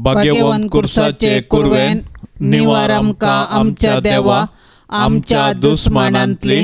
भाग्यवन कुर्साचे कुरवेन निवार आमकां आमच्या देवा आमच्या दुस्मनांतली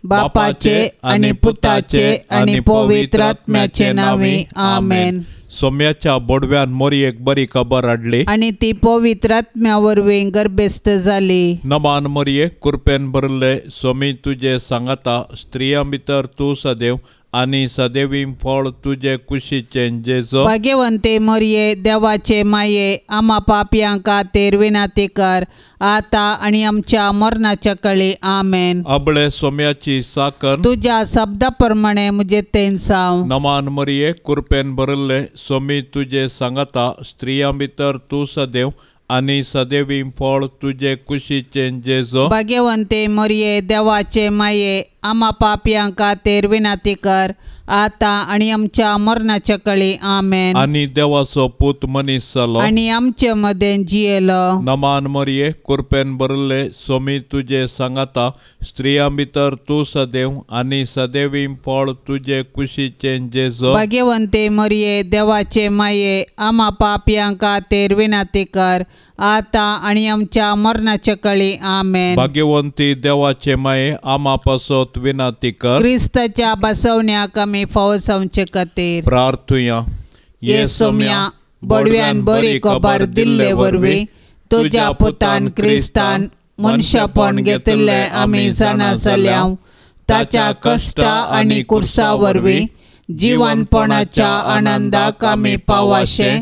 बापाचे आणि पुताचे आणि पवित्र आत्म्याचे नावे आमेन। सोम्याच्या बोडव्यान मोरयेक बरी खबर हाडली आणि ती पवित्र आत्म्या वरवीं गर्भस्थ जाली। नमान मोरये कृपेन भरले सोमी तुझे सांगाता स्त्रियां भितर तूं सदैव आणि सदैवी फळ तुझे कुशीचे जेजो। भाग्यवंते मोरये देवाचे माये आम्हा पापयांक खातीर विनंती कर आता आणि आमच्या मरणाच्या काळी आमेन। अबळे सोम्याची साकर तुझ्या शब्दाप्रमाणे मुझे तेन साव। नमान मोरये कृपेन भरले सोमी तुझे सांगाता स्त्रियां भितर तूं सदैव आणि सदैवी फळ तुझे कुशीचे जेजो। भाग्यवंते मोरये देवाचे माये आम्हा पापयांक खातीर विनंती कर आता आणि आमच्या मरणाच्या काळी आमेन। आणि देवाचो पूत मनीस जालो आणि आमचे मदें जियेलो। नमान मोरये कृपेन भरले सोमी तुझे सांगाता स्त्रियां भितर तूं सदैव आणि सदैवी फळ तुझे कुशीचे जेजो। भाग्यवंते मोरये देवाचे माये आम्हा पापयांक खातीर विनंती कर आता आणि आमच्या मरणाच्या काळी आमेन। भाग्यवंती देवाचे माये आम्हा पासत विनंती कर क्रिस्ताच्या बसवण्याक आमी फावो जावचे खातीर प्रार्थुया। ये सोम्या बडव्यान बरी खबर दिल्ले वरवीं तुझ्या पुतान क्रिस्तान मनशापण घेतिल्ले आमी जाणा जाल्याव ताच्या कश्टा आणि कुर्सा वरवीं जिवनपणाच्या आनंदाक आमी पावाशे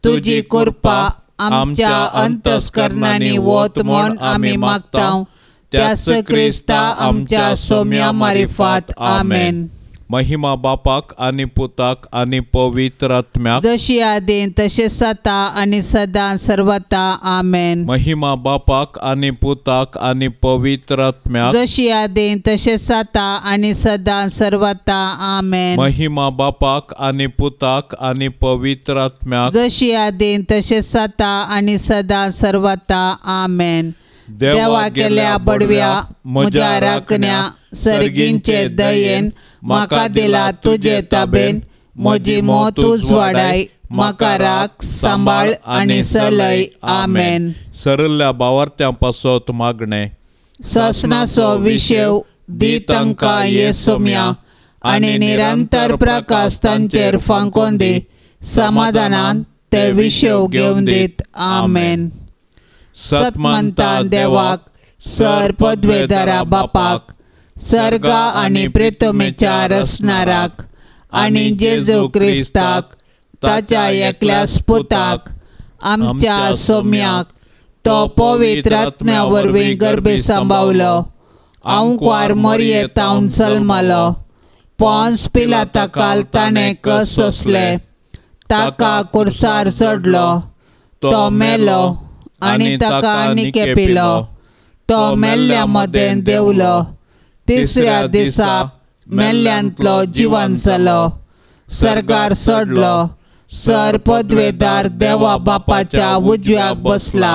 तुजी कृपा आमच्या अंतस्करणांनी वत म्हूण आमी मागतां त्याच क्रिस्ता आमच्या सोम्या मारिफात आमेन। महिमा बापाक आणि पुताक आणि पवित्र आत्म्याक जशी आदीं तशेंच आता आणि सदां सर्वता आमेन। महिमा बापाक आणि पुताक आणि पवित्र आत्म्याक जशी आदीं तशेंच आता आणि सदां सर्वता आमेन। महिमा बापाक आणि पुताक आणि पवित्र आत्म्याक जशी आदीं तशेंच आता आणि सदां सर्वता आमेन। देवा केल्या बडव्या म्हज्या राखण्या सर्गींचे दयेन म्हाका दिला तुजे ताबेन म्हजी मोत उजवाडाय म्हाका राख सांबाळ आणि सलय आमेन। सरल्या भावार्थ्यां पासत मागणे ससनाचो विशेव दी तांकां ये सोम्या आणि निरंतर प्रकाश तांचेर फांकोन दी समाधानान ते विशेव घेवन दीत आमेन। सतमंता देवाक सर पदवेदारा बापाक सर्गा आणि प्रेतमेच्या रसनाराक आणि जेजू क्रिस्ताक ताच्या एकल्याच पुताक आमच्या सोम्याक तो पवित्र आत्म्या वरवीं गर्भे सांबावलो आंवकार मोरयेतावन जल्मलो पोंस पिलाता काल ताणें कस सोंसले ताका कुर्सार चडलो तो मेलो आणि ताका आनीके पिलो तो मेल्ल्या मदें देवलो तिसऱ्या दिसा मेल्ल्यांतलो जिवन जालो सर्गार सोडलो सर पदवेदार देवा बापाच्या उजव्याक बसला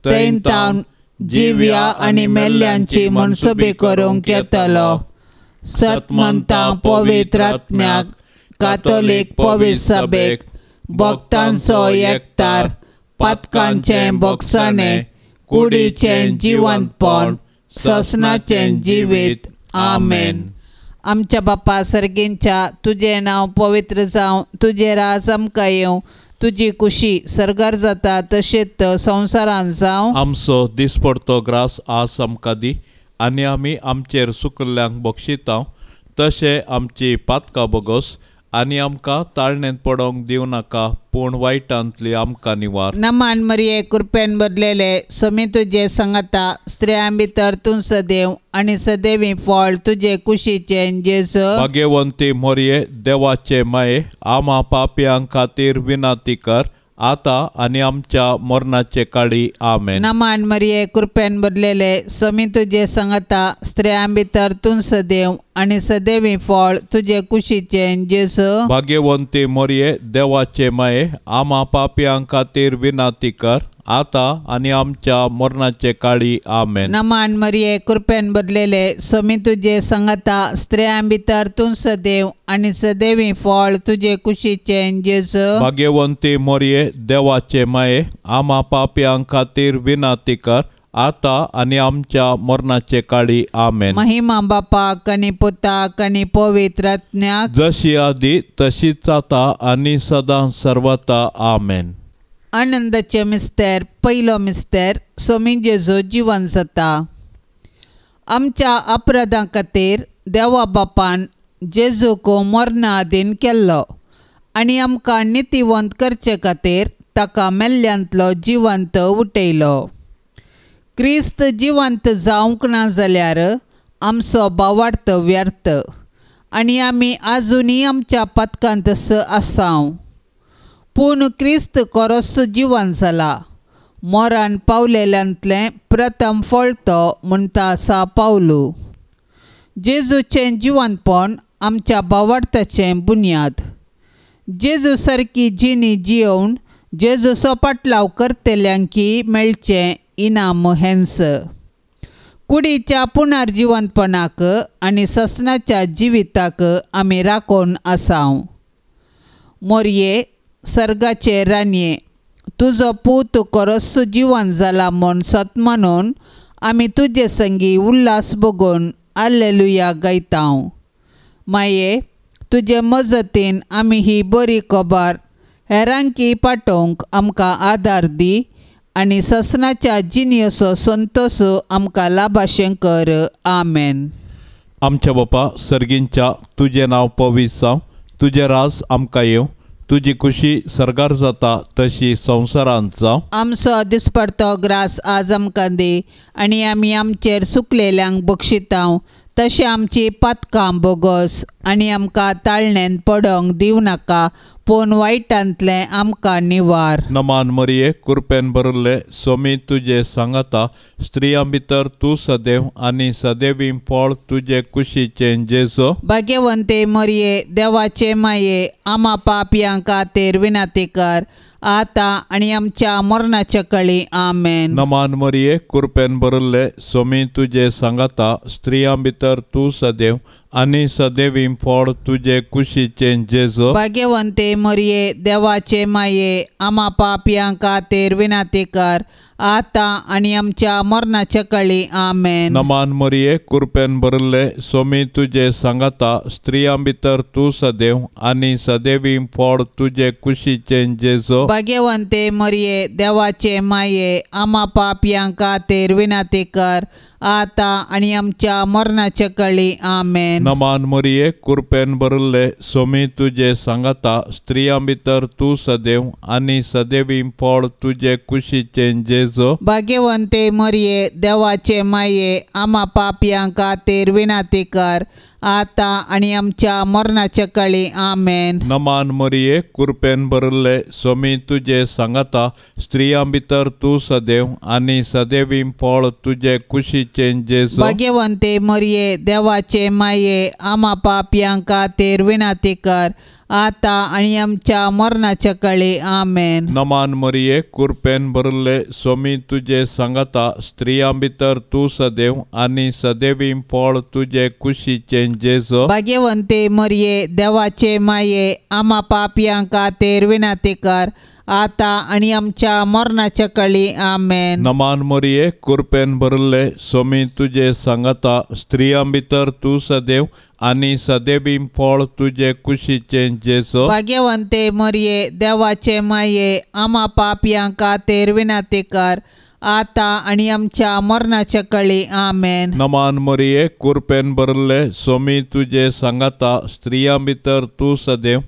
थंय तावन जिव्या आणि मेल्ल्यांची मनसुबी करूंक येतलो। सतमंता पवित्र आत्म्याक कातोलीक पवित्र सभेक भक्तांचो एकठार पातकांचें भोगसाणे कुडीचें जिवंतपण ससनाचें जिवीत आमेन। आमच्या बापा सर्गींच्या तुझे नाव पवित्र जावं तुझे राज आमकां येवं तुजी खुशी सर्गार जाता तशेंच संवसारांत जावं। आमचो दिसपडतो ग्रास आज आमकां दी आनी आमी आमचेर सुकल्ल्यांक बक्षितांव तशें आमची पातकां बोगोस आनी आमकां ताळणेंत पडोंक दिवं नाका पूण वायटांतली आमकां निवार। नमान मरिये कृपेन भरलेले सोमी तुजे सांगाता स्त्रियां भितर तूं सदैव आणि सदैवी फळ तुजे कुशीचे जेजू। भाग्यवंती मोरये देवाचे माये आम्हा पापयांक खातीर विनंती कर आता आणि आमच्या मरणाचे काळी आमेन। नमान मरिये कृपेन भरलेले सोमी तुजे सांगाता स्त्रियां भितर तूं सदैव आनी सदैवी फळ तुजे कुशीचें जेजू भाग्यवंती मोरये देवाचे माये आम्हा पापयां खातीर विनाती कर आता आनी आमच्या मरणाचे काळी आमेन. नमान मरिये कृपेन भरलेले सोमी तुजे संगता स्त्रियां भितर तूं सदैव आनी सदैवी फळ तुजे कुशीचें जेजू भाग्यवंती मोरये देवाचे माये आम्हा पापयां खातीर विनाती कर आता आनी आमच्या मरणाचे काळी आमेन. महिमा बापाक आनी पुताक आनी पवित्र आत्म्याक जशी आदी तशीच आता आनी सदां सर्वता आमेन. आनंदाचे मिस्तेर पयलो मिस्तेर सोमी जेजू जिवन जाता. आमच्या अपराधां खातीर देवा बापान जेजूक मरणा अधीन केल्लो आनी आमकां नितीवंत करचे खातीर ताका मेल्ल्यांतलो जिवंत उठयलो. क्रिस्त जिवंत जावंक ना जाल्यार आमचो भावार्थ व्यर्थ आनी आमी आजुनी आमच्या पथकांत आसांव. पूण क्रिस्त खरोच जिवन जाला. मोरान पावलेल्यांतलें प्रथम फळ तो म्हणटा सा पावलू. जेजूचें जिवनपण आमच्या भावार्थाचें बुन्याद. जेजू सारकी जिणी जियोवन जेजूचो पाटलाव करतल्यांकी मेळचें इनाम हेंस. कुडीच्या पुनर्जिवंतपणाक आनी ससनाच्या जिविताक आमी राखून आसांव. मोरये सर्गाचे रानये तुजो पूत खरोच जिवन जाला म्हूण सत म्हणून आमी तुजे संगी उल्हास बगून हाल्लेलुया गायतांव. माये तुजे मजतीन आमी ही बरी खबर हेरांकी पाठोवंक आमकां आदार दी आनी ससनाच्या जिणयेचो संतोश आमकां लाभाशें कर. आमेन. आमच्या बापा सर्गींच्या तुजें नांव पवित्र जावं. तुजें राज आमकां येवं. तुजी खुशी सरकार जाता तशी संवसारांत जावं. आमचो दिसपडतो ग्रास आज आमकां दी आनी आमी आमचेर सुकलेल्यांक बक्षितांव तशें आमची पातकां बोगस आनी आमकां ताळणेन पडोंक दिवं नाका पूण वायटांतलें आमकां निवार. नमान मरिये कृपेन भरले सोमी तुजे सांगाता स्त्रियां भितर तूं सदैव आनी सदैवी फळ तुजे कुशीचें जेजू भाग्यवंते मरिये देवाचे माये आम्हा पापयां खातीर विनाती कर आता आनी आमच्या मरणाच्या कळी. आमेन. नमान मरिये कृपेन भरले सोमी तुजे सांगाता स्त्रियां भितर तूं सदैव आनी सदैवी फळ तुजे कुशीचें जेजू भाग्यवंते मरिये देवाचे माये आम्हा पापयां खातीर विनाती कर आता आनी आमच्या मरणाच्या कळी. आमेन. नमान मरिये कृपेन भरले सोमी तुजे सांगाता स्त्रियां भितर तूं सदैव आनी सदैवी फळ तुजे कुशीचें जेजू भाग्यवंते मरिये देवाचे माये आम्हा पापयां खातीर विनाती कर आता आनी आमच्या मरणाच्या कळी. आमेन. नमान मरिये कृपेन भरले सोमी तुजे सांगाता स्त्रियां भितर तूं सदैव आनी सदैवी फळ तुजे कुशीचें जेजू भाग्यवंते मरिये देवाचे माये आम्हा पापयां खातीर विनाती कर आता आनी आमच्या मरणाच्या कळी. आमेन. नमान मरिये कृपेन भरले सोमी तुजे सांगाता स्त्रियां भितर तूं सदैव आनी सदैवी फळ तुजे कुशीचें जेजू भाग्यवंते मरिये देवाचे माये आम्हा पापयां खातीर विनाती कर आता आनी आमच्या मरणाच्या कळी. आमेन. नमान मरिये कृपेन भरले सोमी तुजे सांगाता स्त्रियां भितर तूं सदैव आनी सदैवी फळ तुजे कुशीचें जेजू भाग्यवंते मरिये देवाचे माये आम्हा पापयां खातीर विनाती कर आता आनी आमच्या मरणाच्या कळी. आमेन. नमान मरिये कृपेन भरले सोमी तुजे सांगाता स्त्रियां भितर तूं सदैव आनी सदैवी फळ तुजे कुशीचें जेजू भाग्यवंते मरिये देवाचे माये आम्हा पापयां खातीर विनाती कर आता आनी आमच्या मरणाच्या कळी. आमेन. नमान मरिये कृपेन भरले सोमी तुजे सांगाता स्त्रियां भितर तूं सदैव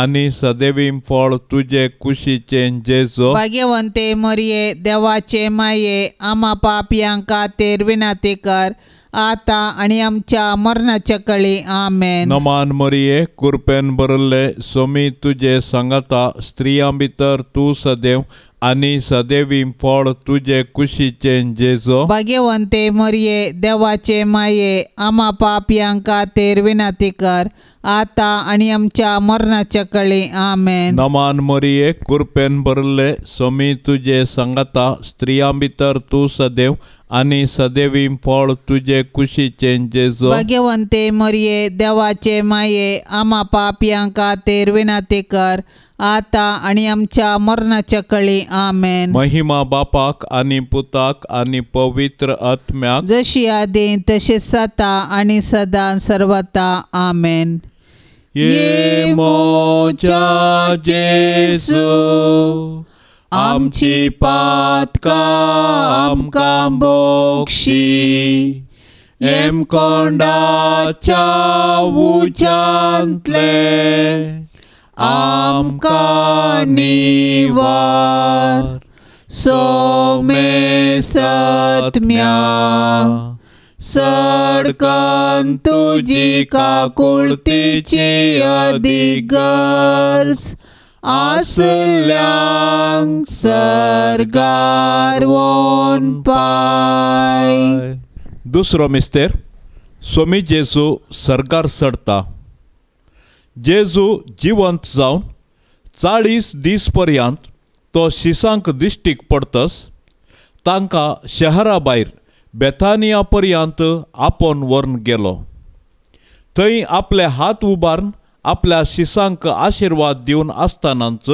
आनी सदैवी फळ तुजे कुशीचें जेजू भाग्यवंते मरिये देवाचे माये आम्हा पापयां खातीर विनाती कर आता आनी आमच्या मरणाच्या कळी. आमेन. नमान मरिये कृपेन भरले सोमी तुजे सांगाता स्त्रियां भितर तूं सदैव आनी सदैवी फळ तुझे कुशीचे जेजो भाग्यवंते मरिये देवाचे माये आम्हा पापियां खातीर विनंती कर आता आणि आमच्या मरणाच्या काळी आमेन. नमान मरिये कृपेन भरले स्वामी तुझे संगता स्त्रियां भितर तू सदैव आनी सदैवी फळ तुझे कुशीचे जेजो भाग्यवंते मरिये देवाचे माये आम्हा पापियां खातीर विनंती कर आता आणि आमच्या मरणाच्या काळी आमेन. महिमा बापाक आनी पुताक आनी पवित्र आत्म्याक जशी आदी तशीच आता आणि सदा सर्वता आमेन. ये मोच्या जेजू आमची पातकां आमकां बोक्षी एम कोंडाच्या उजांतले आमकां निवार सोमे सत्म्या सडकन तुजी काकुळतीची अधिगर्ज आसल्यांक सर्गार वोन पाय. दुसरो मिस्तेर स्वामी जेजू सर्गार चडटा. जेजू जिवंत जावन 40 दीस पर्यंत तो शिसांक दिश्टीक पडतस तांकां शहरा भायर बेथानिया पर्यंत आपोवन व्हरून गेलो. थंय आपले हात उबारून आपल्या शिसांक आशिर्वाद दिवन आसतनाच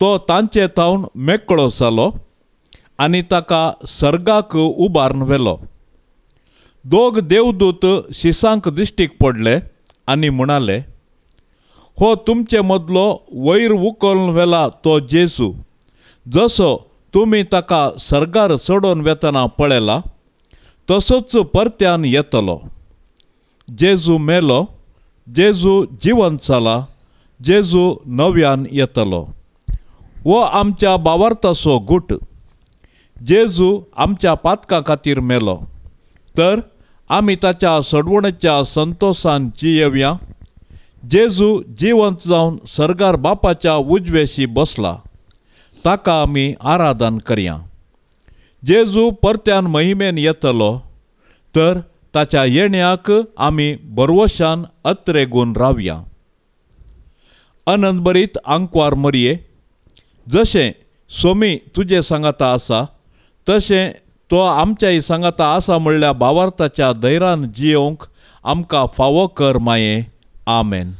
तो तांचे थावन मेकळो जालो आनी ताका सर्गाक उबारून व्हेलो. 2 देवदूत शिसांक दिश्टीक पडले आनी म्हणाले, हो तुमचे मदलो वयर उखलून व्हेला तो जेजू जसो तुमी ताका सर्गार चडोवन वेतना पळयला तसोच परत्यान येतलो. जेजू मेलो, जेजू जिवंत जाला, जेजू नव्यान येतलो. हो आमच्या भावार्थाचो गुट. जेजू आमच्या पातकां खातीर मेलो तर आमी ताच्या सडवणेच्या संतोषान जियेवया. जेजू जिवंत जावन सर्गार बापाच्या उजवेशी बसला ताका आमी आराधन करया. जेजू परत्यान महिमेन येतलो तर ताच्या येण्याक आमी बरवशान अत्रेगून रावया. आनंदभरीत आंकवार मरिये, जशें स्वामी तुजे सांगाता आसा तशें तो आमच्याय सांगाता आसा म्हणल्या भावार्थाच्या धैर्यान जियोंक आमकां फावो कर माये. आमेन.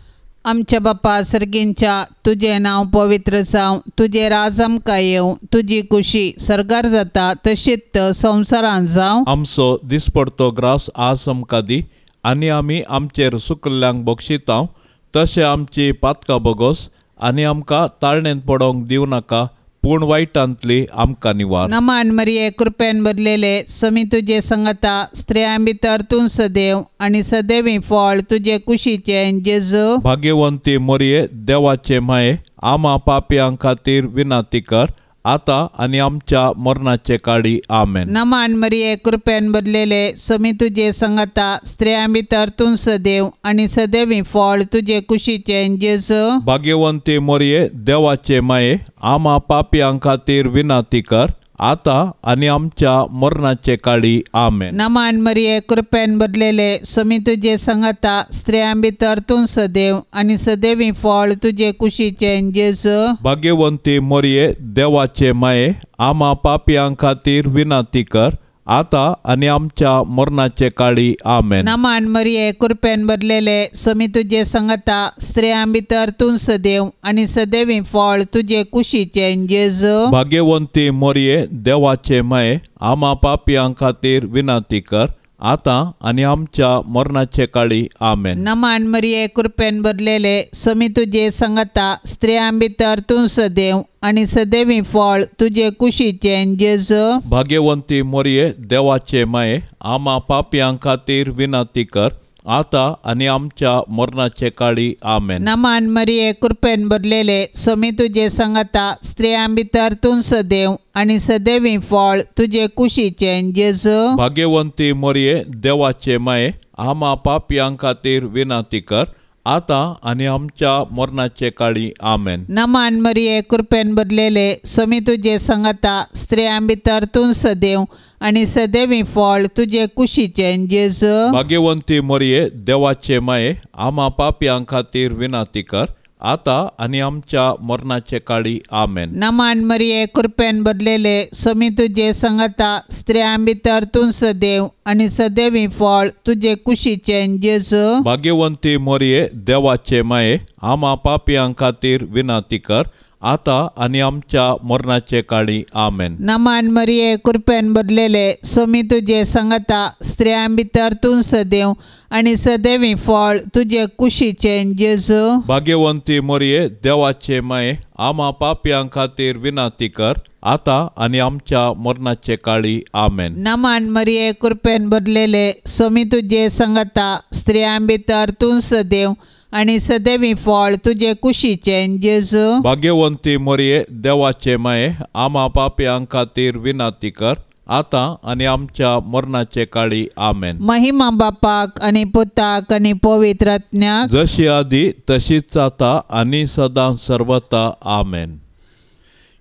आमच्या बापा सर्गींच्या तुझे नाव पवित्र जावं, तुझे राज आमकां येवं, तुजी खुशी सर्गार जाता तशीच संवसारांत जावं. आमचो दिसपडतो ग्रास आज आमकां दी आनी आमी आमचेर सुकल्ल्यांक बक्षितांव तशें आमची पातकां बगोस आनी आमकां ताळणेंत पडोंक दिवं नाका पूण वायटांतली आमकां निवार. नमान मरिये कृपेन भरलेले स्वामी तुजे संगता स्त्रियां भितर तूं सदैव आनी सदैवी फळ तुजे कुशीचे जेजू. भाग्यवंती मरिये देवाचे माये आम्हा पापियां खातीर विनंती कर आता आनी आमच्या मरणाचे काळी आमेन. नमान मरिये कृपेन भरलेले स्वामी तुजे संगता स्त्रियां भितर तूं सदैव आनी सदैवी फळ तुजे कुशीचे जेजू. भाग्यवंती मरिये देवाचे माये आम्हा पापियां खातीर विनंती कर आता आनी आमच्या मरणाचे काळी आमेन. नमान मरिये कृपेन भरलेले स्वामी तुजे संगता स्त्रियां भितर तूं सदैव आनी सदैवी फळ तुजे कुशीचे जेजू. भाग्यवंती मरिये देवाचे माये आम्हा पापियां खातीर विनंती कर आता आनी आमच्या मरणाचे काळी आमेन. नमान मरिये कृपेन भरलेले स्वामी तुजे संगता स्त्रियां भितर तूं सदैव आनी सदैवी फळ तुजे कुशीचे जेजू. भाग्यवंती मरिये देवाचे माये आम्हा पापियां खातीर विनंती कर आता आनी आमच्या मरणाचे काळी आमेन. नमान मरिये कृपेन भरलेले स्वामी तुजे संगता स्त्रियां भितर तूं सदैव आनी सदैवी फळ तुजे कुशीचे जेजू. भाग्यवंती मरिये देवाचे माये आम्हा पापियां खातीर विनंती कर आता आनी आमच्या मरणाचे काळी आमेन. नमान मरिये कृपेन भरलेले स्वामी तुजे संगता स्त्रियां भितर तूं सदैव आनी सदैवी फळ तुजे कुशीचे जेजू. भाग्यवंती मरिये देवाचे माये आम्हा पापियां खातीर विनंती कर आता आणि आमच्या मरणाचे काळी आमेन. नमान मरिये कृपेन भरलेले स्वामी तुझे संगता स्त्रियां भितर तूं सदैव आणि सदैवी फळ तुझे कुशीचे जेजू. भाग्यवंती मरिये देवाचे माये आम्हा पापियां खातीर विनंती कर आता आणि आमच्या मरणाचे काळी आमेन. नमान मरिये कृपेन भरलेले स्वामी तुझे संगता स्त्रियां भितर तूं सदैव आणि सदैवी फळ तुझे कुशीचे जेजू. भाग्यवंती मरिये देवाचे माये आम्हा पापियां खातीर विनंती कर आता आणि आमच्या मरणाचे काळी आमेन. नमान मरिये कृपेन भरलेले स्वामी तुझे संगता स्त्रियां भितर तूं सदैव आणि सदैवी फळ तुझे कुशीचे जेजू. भाग्यवंती मरिये देवाचे माये आम्हा पापियां खातीर विनंती कर आता आणि आमच्या मरणाचे काळी आमेन. नमान मरिये कृपेन भरलेले स्वामी तुझे संगता स्त्रियां भितर तूं सदैव आणि सदैवी फळ तुझे कुशीचे जेजू. भाग्यवंती मरिये देवाचे माये आम्हा पापियां खातीर विनंती कर आता आणि आमच्या मरणाचे काळी आमेन. महिमा बापाक आणि पुताक आणि पवित्र आत्म्याक जशी आधी तशीच आता आणि सदां सर्वता आमेन.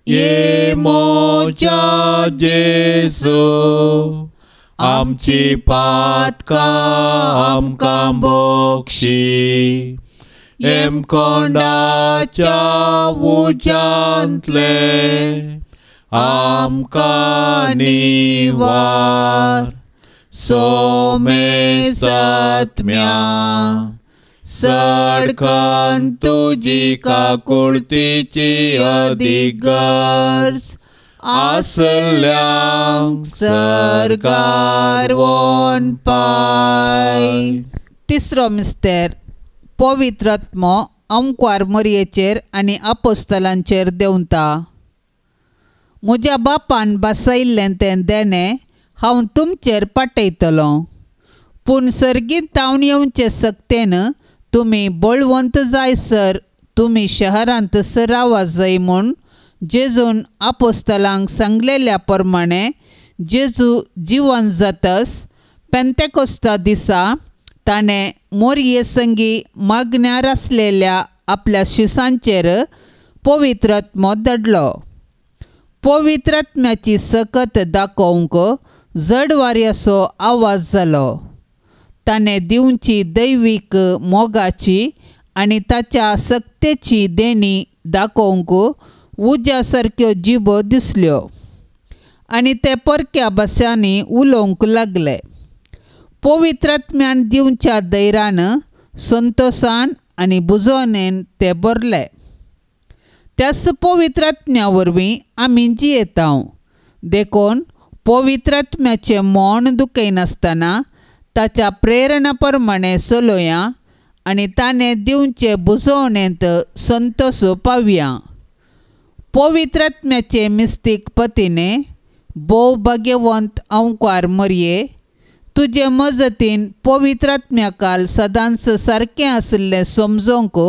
ये मोच्या जेसू आमची पातकां आमकां बोक्षी एम कोंडाच्या उजांतले आमकां निवार सोमे सत्म्या सडकन तुजी काकुळतीची अधिगर्ज आसल्यांक सरकार वोन पाय. तिसरो मिस्तेर पवित्र आत्मो ओंकार मरियेचेर आनी आपोस्तलांचेर देंवता. म्हज्या बापान बसयिल्लें तें देणें हांव तुमचेर पाठयतलों, पूण सर्गीत जावन येवचे सक्तेन तुमी बळवंत जायसर तुमी शहरांत रावा जाय म्हूण जेजून आपोस्तलांक सांगलेल्या प्रमाणे जेजू जिवंत जातस पेंतेकोस्ता दिसा ताणें मोरये संगी मागण्यार आसलेल्या आपल्या शिसांचेर पवित्र आत्मो धाडलो. पवित्र आत्म्याची सकत दाखोवंक जड वाऱ्याचो आवाज जालो. ताणें दिवची दैवीक मोगाची आनी ताच्या सक्तेची देणी दाखोवंक उज्या सारक्यो जिबो दिसल्यो आनी ते परक्या भाशांनी उलोवंक लागले. पवित्र आत्म्यान दिवच्या दैरान संतोषान आनी बुजवणेन ते भरले. त्याच पवित्र आत्म्या वरवीं आमी जियेतांव देखून पवित्र आत्म्याचें मोन दुखयनासतना ताच्या प्रेरणा प्रमाणे चलोया आनी ताणें दिवचे बुजवणेंत संतोष पावया. पवित्र आत्म्याचे मिस्तीक पतीने भोव भाग्यवंत ओंकार मरिये, तुजे मजतीन पवित्र आत्म्याकाल सदांच सारकें आसलें समजोवंक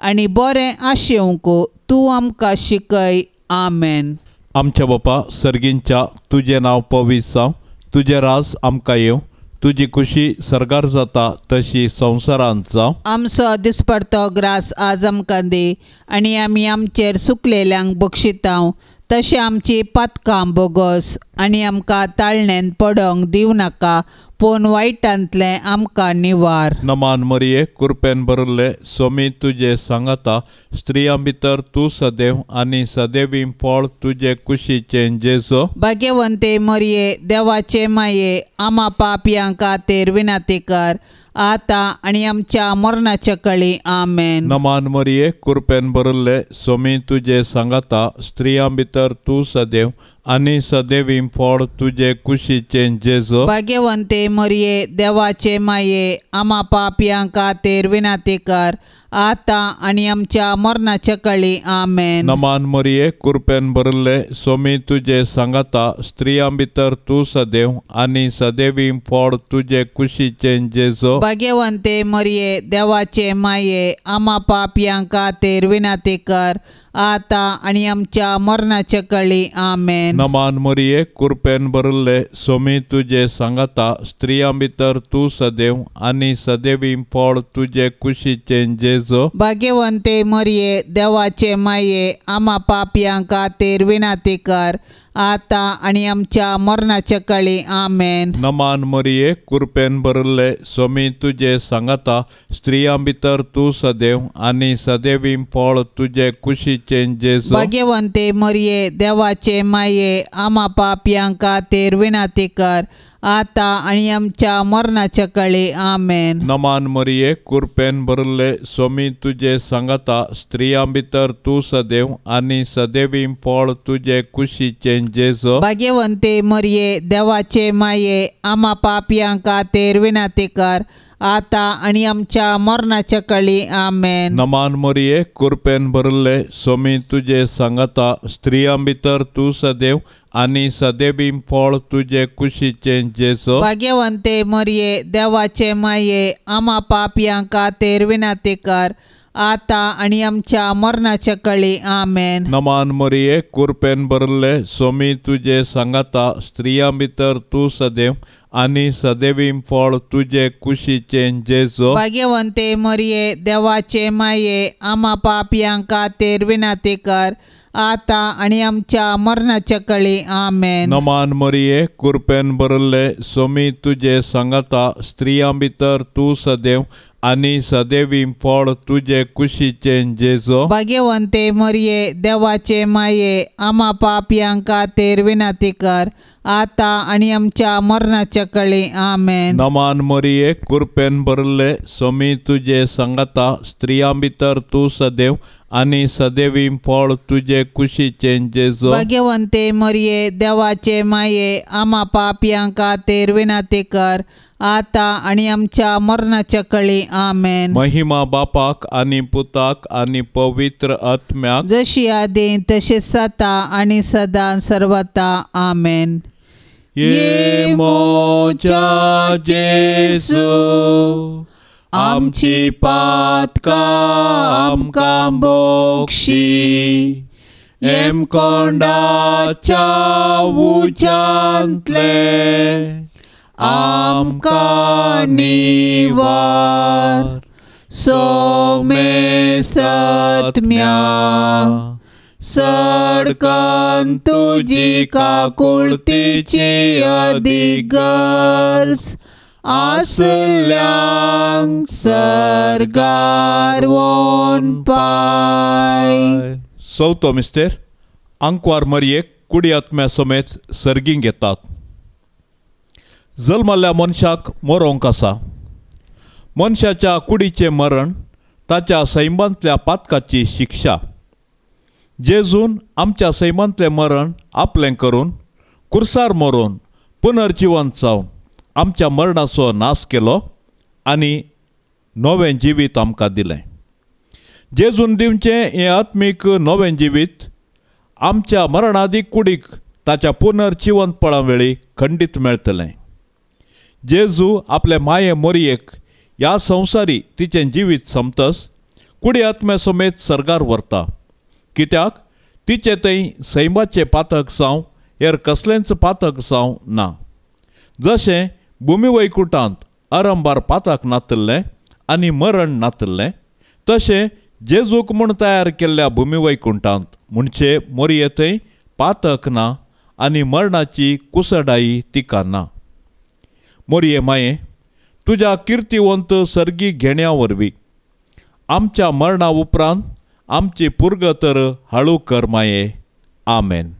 आनी बरें आशेवंक तूं आमकां शिकय. आमेन. आमच्या बापा सर्गींच्या तुझे नाव पवित्र जावं, तुझे राज आमकां येवं, तुजी खुशी सरकार जाता तशी संवसारांत जावं. आमचो दिसपडतो ग्रास आज आमकां दी आनी आमी आमचेर सुकलेल्यांक बक्षितांव तशें आमची पातकां बोगस आनी आमकां ताळणेन पडोंक दिवं नाका, पूण वायटांतलें आमकां निवार. नमान मरिये कृपेन भरले स्वामी तुजे सांगता स्त्रियां भितर तूं सदैव आनी सदैवी फळ तुजे कुशीचें जेजू. भाग्यवंते मरिये देवाचे माये आम्हा पापयां खातीर विनंती कर आता आनी आमच्या मरणाच्या काळी. आमेन. नमान मरिये कृपेन भरले स्वामी तुजे सांगता स्त्रियां भितर तूं सदैव आनी सदैवी फळ तुजे कुशीचें जेजू. भाग्यवंते मरिये देवाचे माये आम्हा पापयां खातीर विनंती कर आता आनी आमच्या मरणाच्या काळी. आमेन. नमान मरिये कृपेन भरले स्वामी तुजे सांगता स्त्रियां भितर तूं सदैव आनी सदैवी फळ तुजे कुशीचें जेजू. भाग्यवंते मरिये देवाचे माये आम्हा पापयां खातीर विनंती कर आता आणि आमच्या मरणाच्या काळी आमेन. नमान मरिये कृपेन भरले सोमी तुझे सांगता स्त्रियां भितर तू सदैव आणि सदैवी फळ तुझे कुशीचे जेजो. भाग्यवंते मरिये देवाचे माये आम्हा पापयांक खातीर विनाती कर आता आणि आमच्या मरणाच्या काळी आमेन. नमान मरिये कृपेन भरले सोमी तुझे सांगता स्त्रियां भितर तू सदैव आणि सदैवी फळ तुझे कुशीचे जेजो. भाग्यवंते मरिये देवाचे माये आम्हा पापयांक खातीर विनाती कर आता आणि आमच्या मरणाच्या काळी आमेन. नमान मरिये कृपेन भरले सोमी तुझे सांगता स्त्रियां भितर तू सदैव आणि सदैवी फळ तुझे कुशीचे जेजो. भाग्यवंते मरिये देवाचे माये आम्हा पापयांक खातीर विनाती कर आता आणि आमच्या मरणाच्या काळी आमेन. नमान मरिये कृपेन भरले सोमी तुझे सांगता स्त्रियां भितर तू सदैव आणि सदैवी फळ तुझे कुशीचे जेजो. भाग्यवंते मरिये देवाचे माये आम्हा पापयांक खातीर विनाती कर आता आणि आमच्या मरणाच्या काळी आमेन. नमान मरिये कृपेन भरले सोमी तुझे सांगता स्त्रियां भितर तू सदैव आणि सदैवी फळ तुझे कुशीचे जेजो. भाग्यवंते मरिये देवाचे माये आम्हा पापयांक खातीर विनाती कर आता आणि आमच्या मरणाच्या काळी आमेन. नमान मरिये कृपेन भरले सोमी तुझे सांगता स्त्रियां भितर तू सदैव आणि सदैवी फळ तुझे कुशीचे जेजो. भाग्यवंते मरिये देवाचे माये आम्हा पापयांक खातीर विनाती कर आता आणि आमच्या मरणाच्या काळी आमेन. नमान मरिये कृपेन भरले सोमी तुझे सांगता स्त्रियां भितर तू सदैव आणि सदैवी फळ तुझे कुशीचे जेजो. भाग्यवंते मरिये देवाचे माये आम्हा पापयांक खातीर विनाती कर आता आणि आमच्या मरणाच्या काळी आमेन. महिमा बापाक आणि पुताक आणि पवित्र आत्म्याक जशी आदी तशीच आता आणि सदा सर्वता आमेन. ये मोच्या जेसू आमची पातका आमकां बोक्षी एम कोंडाच्या उंचांतले आमकां निवार सोमे सत्म्या सडकन तुजी काकुळतीची अधिगर्ज आसल्यांक सरगार वोन पाय. चवथो मिस्टर आंकवार मरयेक कुडी आत्म्या समेत सर्गींक येतात. जल्मल्ल्या मनशाक मरोंक आसा. मनशाच्या कुडीचे मरण ताच्या सैमांतल्या पातकाची शिक्षा. जेजून आमच्या सैमांतलें मरण आपलें करून कुर्सार मरून पुनर्जिवंत जावन आमच्या मरणाचो नाश केलो आनी नवें जिवीत आमकां दिलें. जेजून दिवचें हें आत्मीक नवें जिवीत आमच्या मरणादी कुडीक ताच्या पुनर्जिवंतपणा वेळी खंडीत मेळटलें. जेजू आपले माये मोरयेक ह्या संवसारी तिचें जिवीत सोंपतस कुडी आत्म्या समेत सर्गार व्हरता. कित्याक तिचे थंय सैमाचें पातक जावं हेर कसलेंच पातक जावं ना. जशें भुमी वैकुंठांत आरंभार पातक नातल्लें आनी मरण नातल्लें तशें जेजूक म्हूण तयार केल्ल्या भुमी वैकुंठांत म्हणचे मोरये थंय पातक ना आनी मरणाची कुसडाई तिका ना. मोरये माये तुज्या किर्तिवंत सर्गी घेण्या वरवीं आमच्या मरणा उपरांत आमची पुर्गतर हाळू कर माये. आमेन.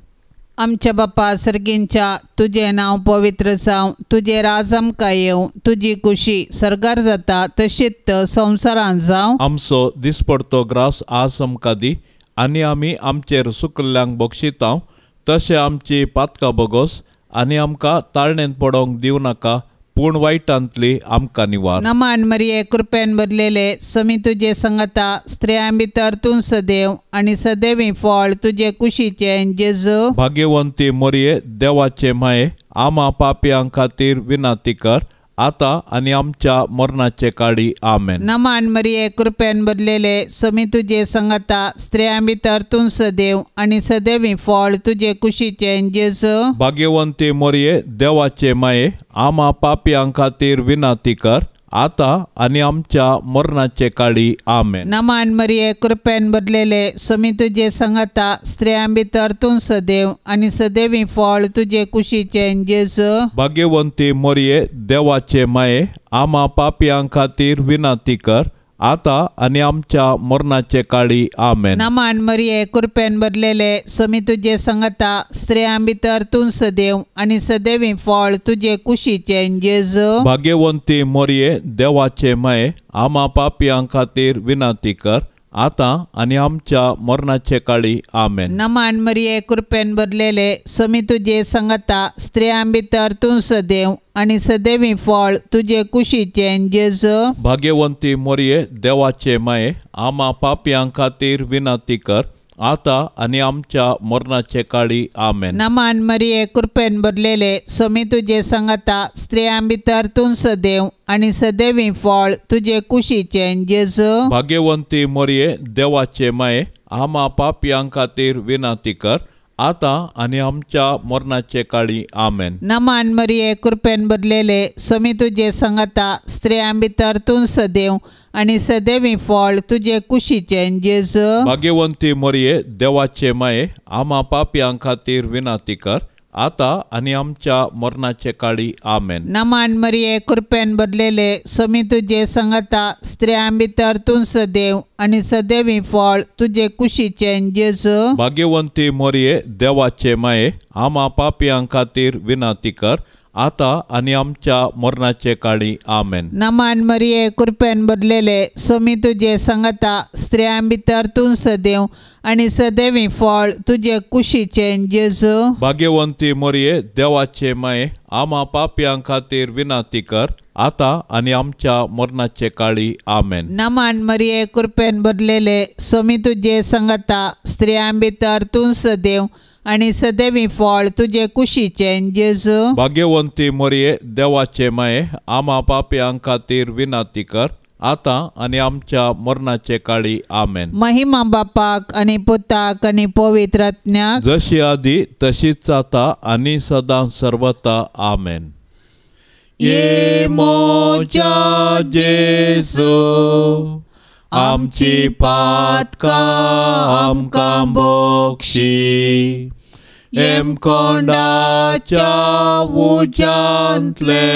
आमच्या बापा सर्गींच्या तुझे नांव पवित्र जावं तुझे राज आमकां येवं तुजी कुशी सर्गार जाता तशीच संवसारांत जावं. आमचो दिसपडतो ग्रास आज आमकां दी आनी आमी आमचेर सुकल्ल्यांक बक्षितांव तशें आमची पातकां बगोस आनी आमकां ताळणेंत पडोंक दिवं नाका पूण वायटांतली आमकां निवार. नमान मरिये कृपेन भरलेले समी तुजे संगता स्त्रियां भितर तूं सदैव आनी सदैवी फळ तुजे कुशीचे जेजू. भाग्यवंती मोरये देवाचे माये आम्हा पापयां खातीर विनाती कर आता आणि आमच्या मरणाचे काळी आमेन. नमान मरिये कृपेन भरलेले स्वामी तुझे संगता स्त्रियां भितर तूं सदैव आणि सदैवी फळ तुझे कुशीचे जेजू. भाग्यवंती मोरये देवाचे माये आम्हा पापियां खातीर विनंती कर आता आणि आमच्या मरणाचे काळी आमेन. नमान मरिये कृपेन भरलेले स्वामी तुझे संगता स्त्रियां भितर तूं सदैव आणि सदैवी फळ तुझे कुशीचे जेजू. भाग्यवंती मोरये देवाचे माये आम्हा पापियां खातीर विनंती कर आता आणि आमच्या मरणाचे काळी आमेन. नमान मरिये कृपेन भरलेले स्वामी तुझे संगता स्त्रियां भितर तूं सदैव आणि सदैवी फळ तुझे कुशीचे जेजू. भाग्यवंती मोरये देवाचे माये आम्हा पापियां खातीर विनंती कर आता आणि आमच्या मरणाचे काळी आमेन. नमान मरिये कृपेन भरलेले स्वामी तुझे संगता स्त्रियां भितर तूं सदैव आणि सदैवी फळ तुझे कुशीचे जेजू. भाग्यवंती मोरये देवाचे माये आम्हा पापियां खातीर विनंती कर आता आणि आमच्या मरणाचे काळी आमेन. नमान मरिये कृपेन भरलेले स्वामी तुझे संगता स्त्रियां भितर तूं सदैव आणि सदैवी फळ तुझे कुशीचे जेजू. भाग्यवंती मोरये देवाचे माये आम्हा पापियां खातीर विनंती कर आता आणि आमच्या मरणाचे काळी आमेन. नमान मरिये कृपेन भरलेले स्वामी तुझे संगता स्त्रियां भितर तूं सदैव आणि सदैवी फळ तुझे कुशीचे जेजू. भाग्यवंती मोरये देवाचे माये आम्हा पापियां खातीर विनंती कर आता आणि आमच्या मरणाचे काळी आमेन. नमान मरिये कृपेन भरलेले स्वामी तुझे संगता स्त्रियां भितर तूं सदैव आणि सदैवी फळ तुझे कुशीचे जेजू. भाग्यवंती मोरये देवाचे माये आम्हा पापियां खातीर विनंती कर आता आणि आमच्या मरणाचे काळी आमेन. नमान मरिये कृपेन भरलेले स्वामी तुझे संगता स्त्रियां भितर तूं सदैव आणि सदैवी फळ तुझे कुशीचे जेजू. भाग्यवंती मोरये देवाचे माये आम्हा पापियां खातीर विनंती कर आता आणि आमच्या मरणाचे काळी आमेन. नमान मरिये कृपेन भरलेले स्वामी तुझे संगता स्त्रियां भितर तूं सदैव आणि सदैवी फळ तुझे कुशीचे जेजू. भाग्यवंती मोरये देवाचे माये आम्हा पापियां खातीर विनंती कर आता आणि आमच्या मरणाचे काळी आमेन. महिमा बापाक आणि पुताक आणि पवित्र आत्म्याक जशी आधी तशीच आता आणि सदां सर्वता आमेन. ये मोच्या जेसू आमची पातकां आमकां बोक्षी एम कोंडाच्या उजांतले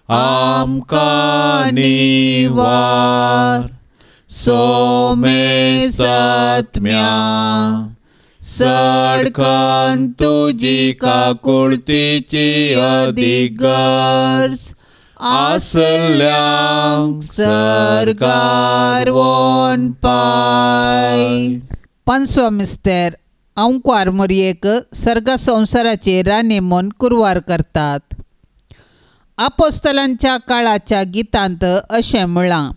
आमकां निवार सोमे सत्म्या सडकन तुजी काकुळतीची अधिगर्ज आसल्यांक सरकार वोन पाय. पंचवो मिस्तेर अंकुर मरियेक सर्ग संसाराची राणी म्हूण कुरवार करतात. आपोस्तलांच्या काळाच्या गितांत अशें म्हळां,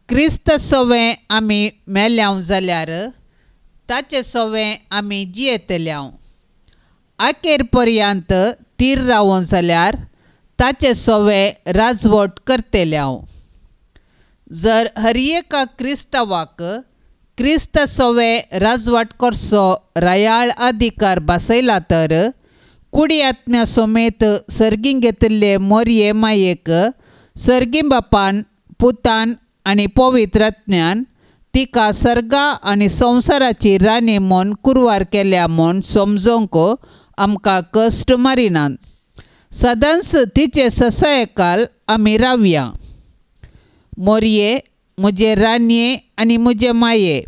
क्रिस्त सोवें आमी मेल्याव जाल्यार ताचे सोवें आमी जियेतल्याव. आखेर पर्यंत तीर रावूं जाल्यार ताचे सोवें राजवट करतल्याव. जर हर एका क्रिस्तावाक क्रिस्त सोवें राजवट करचो रायाळ अधिकार बसयला तर कुडी आत्म्या समेत सर्गीं घेतिल्ले मोरये मायेक सर्गी बापान पुतान आनी पवित्र आत्म्यान तिका सर्गा आनी संवसाराची राणी म्हूण कुरवार केल्या म्हूण समजोवंक आमकां कश्ट मारिनात. सदांच तिचे ससायकाल आमी रावया. मोरये, म्हजे रानये आनी म्हजे माये,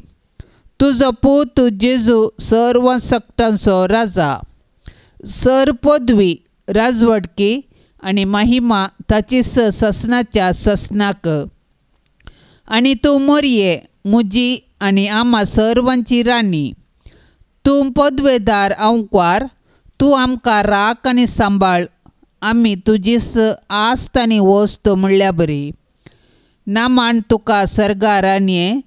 तुजो पूत जेजू सर्व सक्तांचो राजा. सर पदवी राजवडकी आनी महिमा ताची ससनाच्या ससनाक. आनी तूं मोरये म्हजी आनी आम्हा सर्वांची राणी. तूं पदवेदार अंकुर, तूं आमकां राख आनी सांबाळ. आमी तुजीच आस्त आनी वस्त म्हणल्या बरी. नामान तुका सर्गा रानये,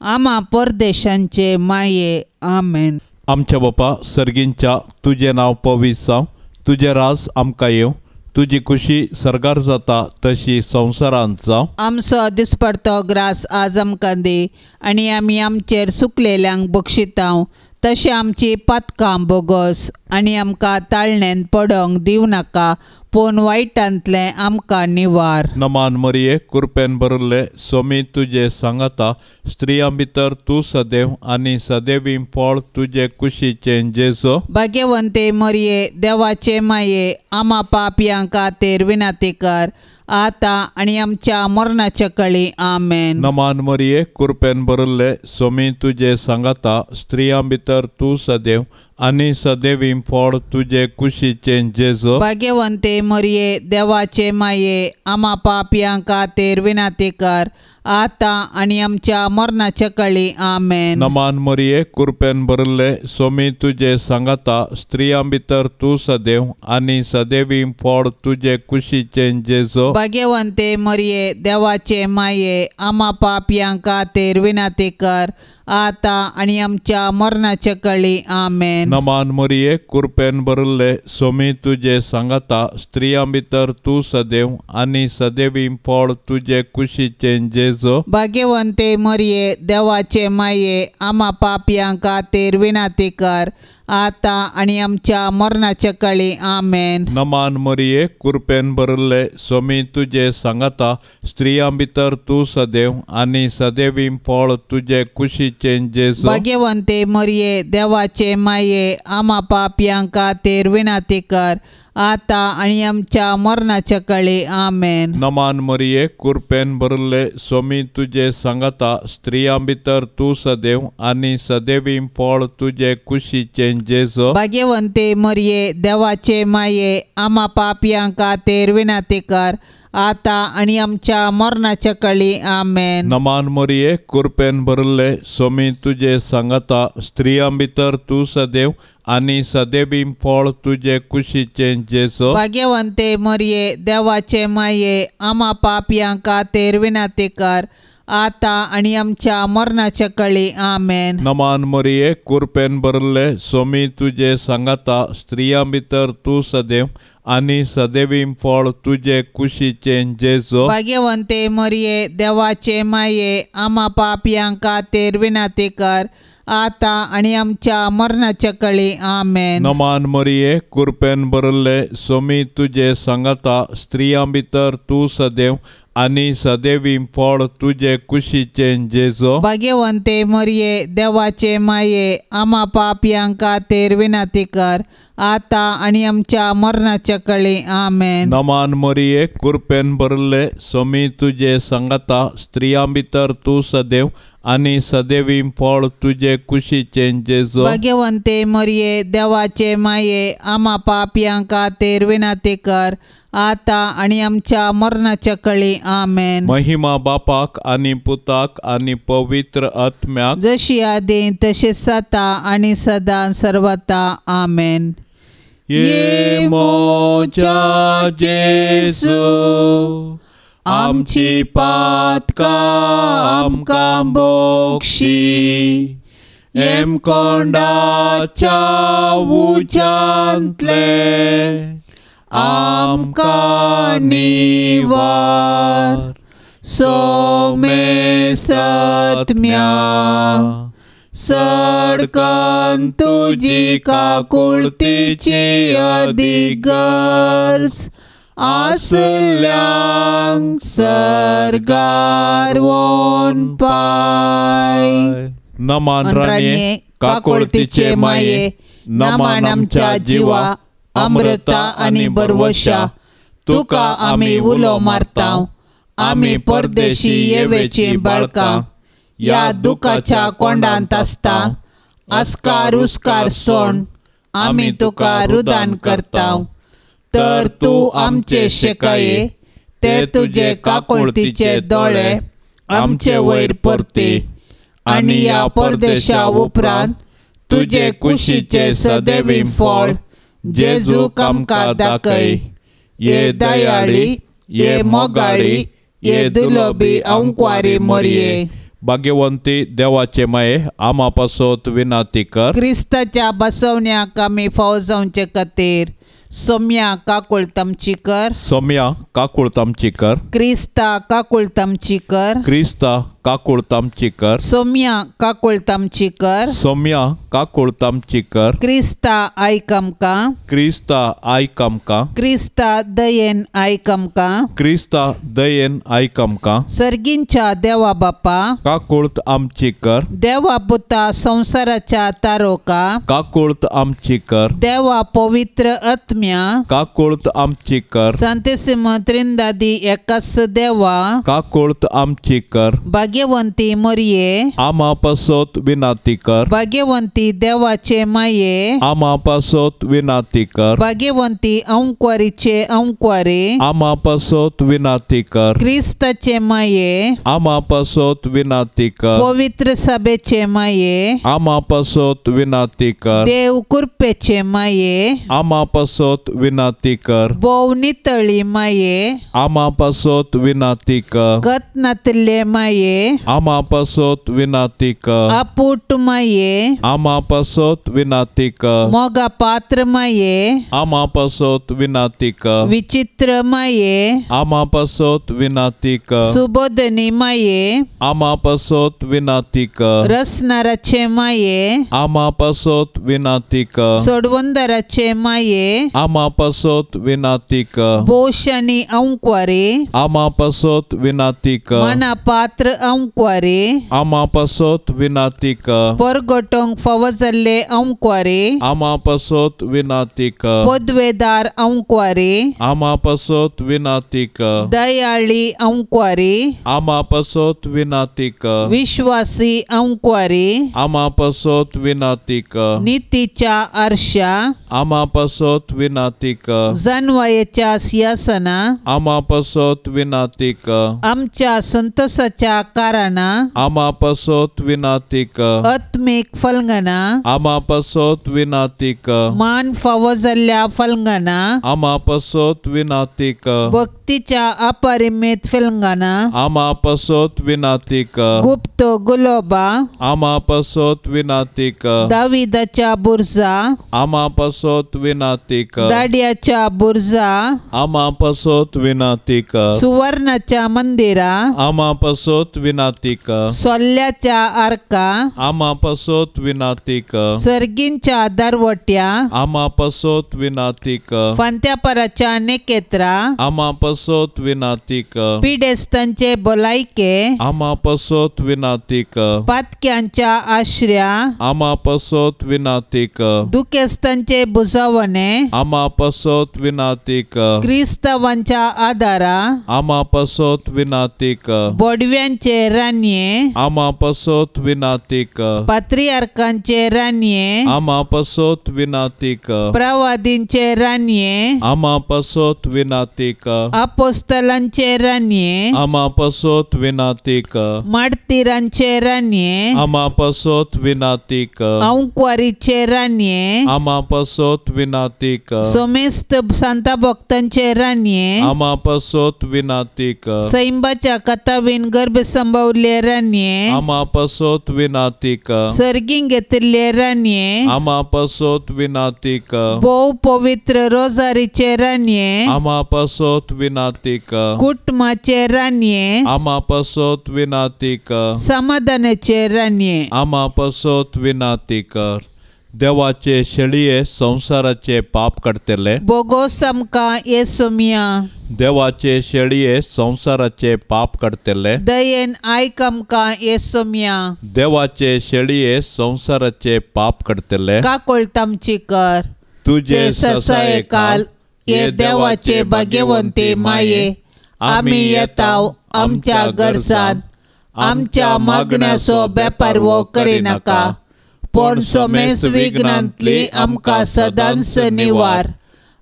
आम्हा परदेशांचे माये. आमेन. आमच्या बापा सर्गींच्या तुझे नाव पवित्र जावं, तुझे राज आमकां येवं, तुजी खुशी सरगार जाता तशी संवसारांत जावं. आमचो दिसपडतो ग्रास आज आमकां दी, आनी आमी आमचेर सुकलेल्यांक बक्षितांव. तशें आमची पातकां बोगस, आनी आमकां ताळणेन पडोंक दिवं नाका, पूण वायटांतलें आमकां निवार. नमान मरिये, कृपेन भरिल्ले, स्वामी तुजे सांगाता, स्त्रियां भितर तूं सदैव आनी सदैवी फळ तुजे कुशीचें जेजो. भाग्यवंते मरिये, देवाचे माये, आमा पापयांक खातीर विनाती कर, आतां आनी आमच्या मरणाचे कळी. आमेन. नमान मरिये, कृपेन भरिल्ले, स्वामी तुजे सांगाता, स्त्रियां भितर तूं सदैव आनी सदैवी फळ तुजे कुशीचें जेजो. भाग्यवंते मरिये, देवाचे माये, आमा पापयांक खातीर विनाती कर, आतां आनी आमच्या मरणाचे कळी. आमेन. नमान मरिये, कृपेन भरिल्ले, स्वामी तुजे सांगाता, स्त्रियां भितर तूं सदैव आनी सदैवी फळ तुजे कुशीचें जेजो. भाग्यवंते मरिये, देवाचे माये, आमा पापयांक खातीर विनाती कर, आतां आनी आमच्या मरणाचे कळी. आमेन. नमान मरिये, कृपेन भरिल्ले, स्वामी तुजे सांगाता, स्त्रियां भितर तूं सदैव आनी सदैवी फळ तुजे कुशीचें जेजो. भाग्यवंते मरिये, देवाचे माये, आमा पापयांक खातीर विनाती कर, आतां आनी आमच्या मरणाचे कळी. आमेन. नमान मरिये, कृपेन भरिल्ले, स्वामी तुजे सांगाता, स्त्रियां भितर तूं सदैव आनी सदैवी फळ तुजे कुशीचें जेजो. भाग्यवंते मरिये, देवाचे माये, आमा पापयांक खातीर विनाती कर, आतां आनी आमच्या मरणाचे कळी. आमेन. नमान मरिये, कृपेन भरिल्ले, स्वामी तुजे सांगाता, स्त्रियां भितर तूं सदैव आनी सदैवी फळ तुजे कुशीचें जेजो. भाग्यवंते मरिये, देवाचे माये, आमा पापयांक खातीर विनाती कर, आतां आनी आमच्या मरणाचे कळी. आमेन. नमान मरिये, कृपेन भरिल्ले, स्वामी तुजे सांगाता, स्त्रियां भितर तूं सदैव आनी सदैवी फळ तुजे कुशीचें जेजो. भाग्यवंते मरिये, देवाचे माये, आमा पापयांक खातीर विनाती कर, आतां आनी आमच्या मरणाचे कळी. आमेन. नमान मरिये, कृपेन भरिल्ले, स्वामी तुजे सांगाता, स्त्रियां भितर तूं सदैव आनी सदैवी फळ तुजे कुशीचें जेजो. भाग्यवंते मरिये, देवाचे माये, आमा पापयांक खातीर विनाती कर, आतां आनी आमच्या मरणाचे कळी. आमेन. नमान मरिये, कृपेन भरिल्ले, स्वामी तुजे सांगाता, स्त्रियां भितर तूं सदैव आनी सदैवी फळ तुजे कुशीचें जेजो. भाग्यवंते मरिये, देवाचे माये, आमा पापयांक खातीर विनाती कर, आतां आनी आमच्या मरणाचे कळी. आमेन. नमान मरिये, कृपेन भरिल्ले, स्वामी तुजे सांगाता, स्त्रियां भितर तूं सदैव आनी सदैवी फळ तुजे कुशीचें जेजो. भाग्यवंते मरिये, देवाचे माये, आमा पापयांक खातीर विनाती कर, आतां आनी आमच्या मरणाचे कळी. आमेन. महिमा बापाक आनी पुताक आनी पवित्र आत्म्याक, जशी आदी तशीच जाता आनी सदां सर्वता. आमेन. ये मोच्या जेजू, आमची पातकां आमकां बोक्षी, एम कोंडाच्या उज्यांतले आमकां निवार. सोमे सत्म्या सडकन तुजी काकुळतीची अधिगर्ज, आसल्यांक सरगार वोन पाय. नमान राणे, काकुळतीचे माये, नमान आमच्या जिवा, अमृता आनी बरवशा, तुका आमी उलो मारतांव. आमी परदेशी येवेची बाळकां, या दुखाच्या कोंडांत आसता, आस्कार उस्कार सोण आमी तुका रुदान करतांव. तर तूं आमचे शेकाये, ते तुजे काकुळतीचे दोळे आमचे वयर परती, आनी या परदेशा उपरांत तुजे कुशीचे सदैवी फळ जेजूक आमकां दाखय. ये दयाळी, ये मोगाळी, ये दुलोबी अंकवारी मरिये. भाग्यवंती देवाचे माये, आमा पासत विनाती कर. क्रिस्ताच्या बसवण्याक आमी फावो जावचे खातीर सोम्या काकुळ तमचीकर, सोम्या काकुळ तमचीकर, क्रिस्ता काकुळ तमचीकर, क्रिस्ता काकुळ तमचीकर, सोम्या काकुळ तमचीकर, सोम्या काकुळ तमचीकर, क्रिस्ता आयकमका, क्रिस्ता आयकमका, क्रिस्ता दयेन आयकमका, क्रिस्ता दयेन आयकमका, सर्गींच्या देवा बापा, काकुळ आमचीकर, देवा पुता संसाराच्या तारोका, काकुळ आमचीकर, देवा पवित्र आत्म्या, काकुळ आमचीकर, सांतेसिम त्रिंदादी एकाच देवा, काकुळ आमचीकर, भाग्यवंती मोरये, आमा पासोत विनाती कर, भाग्यवंती देवाचे माये, आमा पासोत विनाती कर, भाग्यवंती अंक्वारीचे अंक्वारी, आमा पासोत विनाती कर, क्रिस्ताचे माये, आमा पासोत विनाती कर, पवित्र सभेचे माये, आमा पासोत विनाती कर, देव कृपेचे माये, आमा पासोत विनाती कर, बोव नितळी माये, आमा पासोत विनाती कर, गतनातले माये, आमा पासोत विनाती कर, आपूट माये, आमा पासोत विनाती कर, मोगा पात्र माये, आमा पासोत विनाती कर, विचित्र माये, आमा पासोत विनाती कर, सुबोधनी माये, आमा पासोत विनाती कर, रसनाराचे माये, आमा पासोत विनाती कर, सोडवंदराचे माये, आमा पासोत विनाती कर, बोशानी अंक्वारी, आमा पासोत विनाती कर, मना पात्र अंक्वारी, आमा पासोत विनाती कर, परगोटोंग फवजल्ले अंक्वारी, आमा पासोत विनाती कर, पदवेदार अंक्वारी, आमा पासोत विनाती कर, दयाळी अंक्वारी, आमा पासोत विनाती कर, विश्वासी अंक्वारी, आमा पासोत विनाती कर, नीतीच्या आरशा, आमा पासोत विनाती कर, जानवायेच्या सिंहासना, आमा पासोत विनाती कर, आमच्या संतोषाच्या कारणा, आमा पासोत विनाती कर, आत्मिक फलंगना, आमा पासोत विनाती कर, मान फावजल्ल्या फलंगना, आमा पासोत विनाती कर, भक्तीच्या अपरिमित फलंगना, आमा पासोत विनाती कर, गुप्त गुलोबा, आमा पासोत विनाती कर, दाविदाच्या बुर्जा, आमा पासोत विनाती कर, दाड्याच्या बुर्जा, आमा पासोत विनाती कर, सुवर्णाच्या मंदिरा, आमा पासोत विनाती कर, सोल्ल्याच्या आर्का, आमा पासोत विनाती कर, सर्गींच्या दरवट्या, आमा पासोत विनाती कर, फांत्यापराच्या नेकेत्रा, आमा पासोत विनाती कर, पिडेस्तांचे बोलायके, आमा पासोत विनाती कर, पातक्यांच्या आश्र्या, आमा पासोत विनाती कर, दुखेस्तांचे बुजावणे, आमा पासोत विनाती कर, क्रिस्तवांच्या आदारा, आमा पासोत विनाती कर, बोडव्यांचे रान्ये, आमा पासोत विनाती कर, पात्रियार्कांचे रान्ये, आमा पासोत विनाती कर, प्रवादींचे रान्ये, आमा पासोत विनाती कर, अपोस्तलांचे रान्ये, आमा पासोत विनाती कर, माडतीरांचे रान्ये, आमा पासोत विनाती कर, अंक्वारीचे रान्ये, आमा पासोत विनाती कर, सोमेस्त सांता भक्तांचे रान्ये, आमा पासोत विनाती कर, सैंबाच्या कथावीन गर्भ संभवले रान्ये, आमा पासोत विनाती कर, सर्गीं घेतिल्ले रान्ये, आमा पासोत विनाती कर, बोव पवित्र रोजारीचे रान्ये, आमा पासोत विनाती कर, कुटुंबाचे रान्ये, आमा पासोत विनाती कर, समाधानाचे रान्ये, आमा पासोत विनाती कर. देवाचे शेळये संसाराचे पाप काडतले, बोगोस आमकां येसुमिया, देवाचे शेळये संसाराचे पाप काडतले, दयेन आयक आमकां येसुमिया, देवाचे शेळये संसाराचे पाप काडतले, काकुळ तमचीकर, तुझे ससाये काल ये देवाचे भाग्यवंते माये, आमी येताव आमच्या गरजान, आमच्या मागण्याचो बेपार वो करिनाका, पण सोमेस विघ्नांतली आमकां सदांच निवार,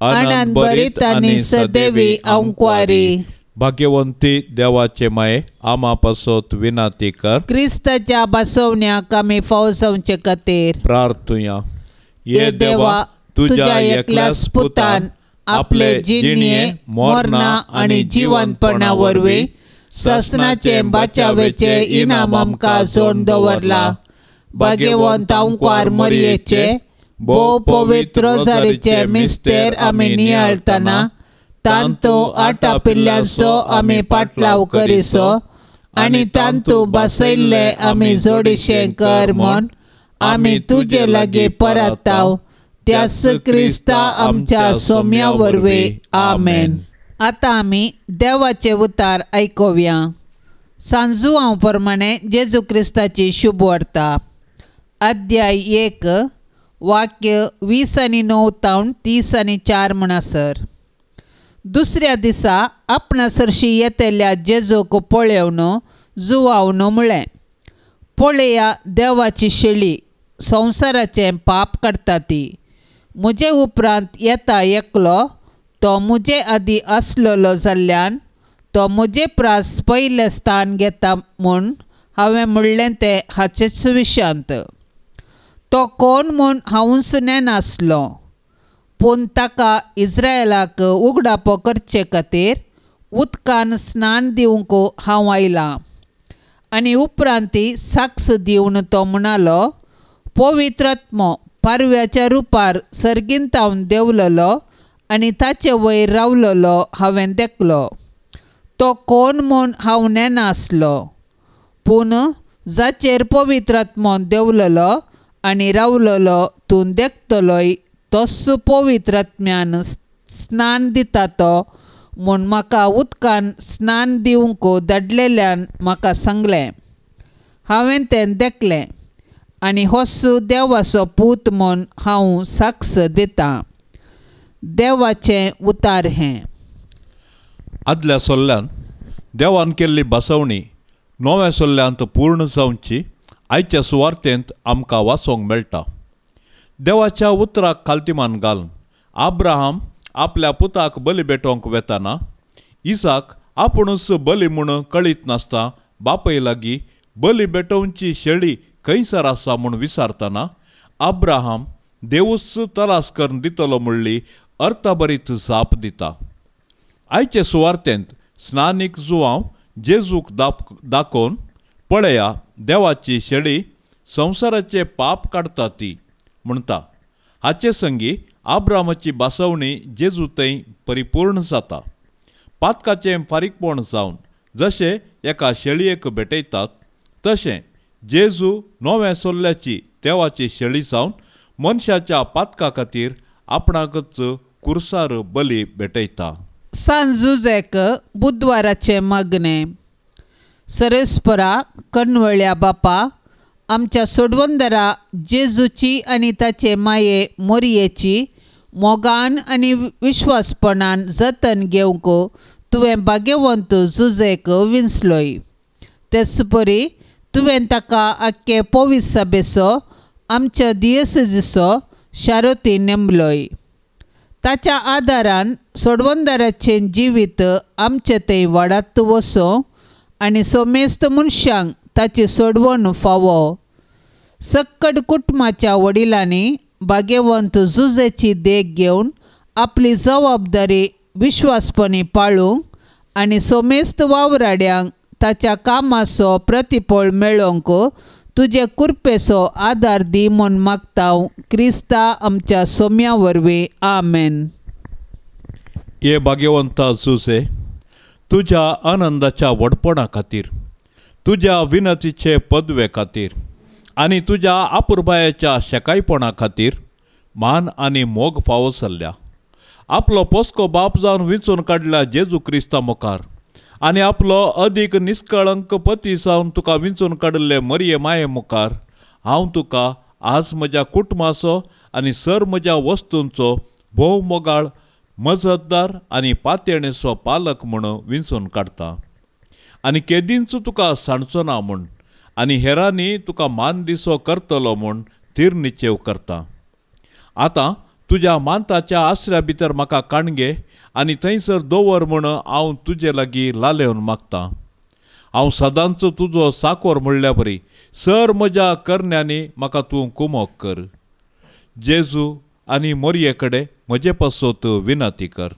आनंद बरीत आनी सदैवी अंक्वारी. भाग्यवंती देवाचे माये, आमा पासोत विनाती कर, क्रिस्ताच्या बसवण्याक आमी फावसावचे खातीर प्रार्थुया. ये देवा, तुझ्या एकल्याच पुतान आपले जिणये, मरणा आनी जिवंतपणा वरवीं ससनाचे बाचावेचे इनाम आमकां जोड दवरला. भाग्यवंत अंक्वार मरयेचे भोव पवित्र रोजारीचे मिस्तेर आमी नियाळतना तांतू आटा पिल्ल्यांचो आमी पाटलाव करिसो आनी तांतू बसयल्ले आमी जोडिशे कर म्हूण आमी तुजे लागीं परताव त्यास क्रिस्ता आमच्या सोम्या वरवीं आमेन. आतां आमी देवाचे उतार आयकुया. सांजू हांव प्रमाणे जेजू क्रिस्ताची शुभ वार्ता. अध्याय 1 वाक्य 20 आनी 9 तावन 30 आनी 4 म्हणसर. दुसऱ्या दिसा आपणासरशी येतेल्या जेजूक पळोवन जुवावन म्हळें, पळया देवाची शेळी, संवसाराचें पाप काडटा ती. म्हजे उपरांत येता एकलो, तो म्हजे आदीं आसलेलो जाल्ल्यान तो म्हजे प्रास पयलें स्थान घेता म्हूण हांवें म्हणलें तें हाचेच विशांत. तो कोण म्हूण हांवूच नेनासलो, पूण ताका इस्रायलाक उगडापो करचे खातीर उदकान स्नान दिवंक हांव आयलां. आनी उपरांती साक्ष दिवन तो म्हणालो, पवित्र आत्मो पारव्याच्या रुपार सर्गींतावन देंवलेलो आनी ताचे वयर रावलेलो हांवें देखलो. तो कोण म्हूण हांव नेनासलो, पूण जाचेर पवित्र आत्मो देंवलेलो आनी रावलेलो तूं देखतलोय तोच पवित्र आत्म्यान स्नान दिता तो म्हूण म्हाका उदकान स्नान दिवंक धाडलेल्यान म्हाका सांगलें. हांवें तें देखलें आनी होच देवाचो पूत म्हूण हांव साक्ष दितां. देवाचें उतार हें. आदल्या सोल्ल्यान देवान केल्ली बसवणी नव्या सोल्ल्यांत पूर्ण जावची आयच्या सुवार्तेंत आमकां वाचूंक मेळटा. देवाच्या उतराक खालतीमान घालून आब्राहाम आपल्या पुताक बली भेटोवंक वेताना इसाक आपुणूच बली म्हूण कळीत नासता बापय लागीं बली भेटोवची शेळी खंयसर आसा म्हूण विचारतना आब्राहाम देवूच तलास करून दितलो म्हणली अर्थबरीत जाप दिता. आयचे सुवार्तेंत स्नानीक जुवांव जेजूक दाखोवन पळया देवाची शेळी संवसाराचे पाप काडटा ती म्हणटा. हाचे संगी आब्रामाची बासवणी जेजू थंय परिपूर्ण जाता. पातकाचें फारीकपण जावन जशें एका शेळयेक भेटयतात तशें जेजू नव्या सोल्ल्याची देवाची शेळी जावन मनशाच्या पातका खातीर आपणाकच कुर्सार बली भेटयता. सांजुजेक बुधवाराचे मागणे. सरेस्परा कणवळ्या बापा, आमच्या सोडवंदरा जेजूची आनी ताचे माये मोरयेची मोगान आनी विश्वासपणान जतन घेवंक तुवें भाग्यवंत जुजेक विंचलोय. तेच परी तुवें ताका आख्खे पोवीस सभेचो आमच्या दियेसजीचो शारोती नेमलोय. ताच्या आदारान सोडवंदराचें जिवीत आमचे थंय वाडत वचो आनी सोमेस्त मनशांक ताची सोडवण फावो. सक्कड कुटुंबाच्या वडिलांनी भाग्यवंत जुजेची देख घेवन आपली जबाबदारी विश्वासपणी पाळूंक आनी सोमेस्त वावराड्यांक ताच्या कामाचो प्रतिफळ मेळोवंक तुजे कृपेचो आदार दी म्हूण मागता क्रिस्ता आमच्या सोम्या वरवीं आमेन. हे भाग्यवंता जुजे, तुज्या आनंदाच्या व्हडपणा खातीर, तुज्या विनतीचे पदवे खातीर आनी तुज्या आपुरबायाच्या शेकायपणा खातीर मान आनी मोग फावो जाल्ल्या. आपलो पोस्को बाप जावन विंचून काडल्या जेजू क्रिस्ता मुखार आनी आपलो अदीक निश्कळंक पती जावन तुका विंचून काडिल्ले मरये माये मुखार हांव तुका आज म्हज्या कुटुंबाचो आनी सर म्हज्या वस्तूंचो भोव मोगाळ मजतदार आनी पातयणेचो पालक म्हूण विंचून काडटा. आनी केदींच तुका सांडचो ना म्हूण आनी हेरांनी तुका मान दिसो करतलो म्हूण थीर निचेव करता. आतां तुज्या मानताच्या आसऱ्या भितर म्हाका काणगे आनी थंयसर दवर म्हूण हांव तुजे लागीं लालेवन मागतां. हांव सदांच तुजो साकोर म्हणल्या बरी सर म्हज्या करण्यांनी म्हाका तूं कुमोग कर. जेजू आनी मोरये कडेन म्हजे पासत विनती कर